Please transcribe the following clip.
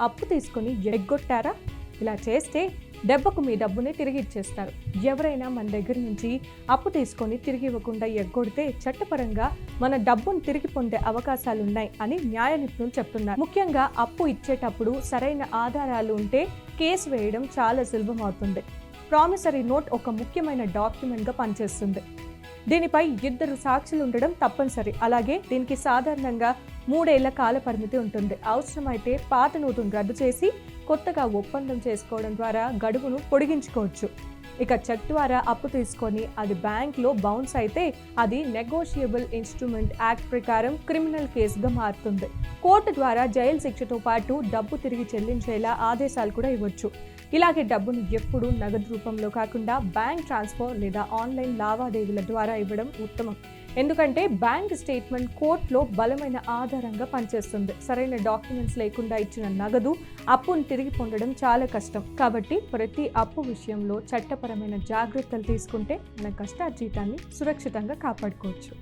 అప్పు తీసుకొని ఎగ్గొట్టారా? ఇలా చేస్తే దెబ్బకు మీ డబ్బుని తిరిగి ఇచ్చేస్తారు. ఎవరైనా మన దగ్గర నుంచి అప్పు తీసుకొని తిరిగి ఇవ్వకుండా ఎగ్గొడితే చట్టపరంగా మన డబ్బును తిరిగి పొందే అవకాశాలున్నాయి అని న్యాయ నిపుణులు చెప్తున్నారు. ముఖ్యంగా అప్పు ఇచ్చేటప్పుడు సరైన ఆధారాలు ఉంటే కేసు వేయడం చాలా సులభం అవుతుంది. ప్రామిసరీ నోట్ ఒక ముఖ్యమైన డాక్యుమెంట్గా పనిచేస్తుంది. దీనిపై 2 సాక్షులు ఉండడం తప్పనిసరి. అలాగే దీనికి సాధారణంగా 3 ఏళ్ల కాల పరిమితి ఉంటుంది. అవసరమైతే పాత నోటును రద్దు చేసి కొత్తగా ఒప్పందం చేసుకోవడం ద్వారా గడువును పొడిగించుకోవచ్చు. ఇక చెక్ ద్వారా అప్పు తీసుకొని అది బ్యాంక్లో బౌన్స్ అయితే అది నెగోషియబుల్ ఇన్స్ట్రుమెంట్ యాక్ట్ ప్రకారం క్రిమినల్ కేసుగా మారుతుంది. కోర్టు ద్వారా జైలు శిక్షతో పాటు డబ్బు తిరిగి చెల్లించేలా ఆదేశాలు కూడా ఇవ్వచ్చు. ఇలాగే డబ్బును ఎప్పుడూ నగదు రూపంలో కాకుండా బ్యాంక్ ట్రాన్స్ఫర్ లేదా ఆన్లైన్ లావాదేవీల ద్వారా ఇవ్వడం ఉత్తమం. ఎందుకంటే బ్యాంక్ స్టేట్మెంట్ కోర్టులో బలమైన ఆధారంగా పనిచేస్తుంది. సరైన డాక్యుమెంట్స్ లేకుండా ఇచ్చిన నగదు అప్పును తిరిగి పొందడం చాలా కష్టం. కాబట్టి ప్రతి అప్పు విషయంలో చట్టపరమైన జాగ్రత్తలు తీసుకుంటే మన కష్టార్జితాన్ని సురక్షితంగా కాపాడుకోవచ్చు.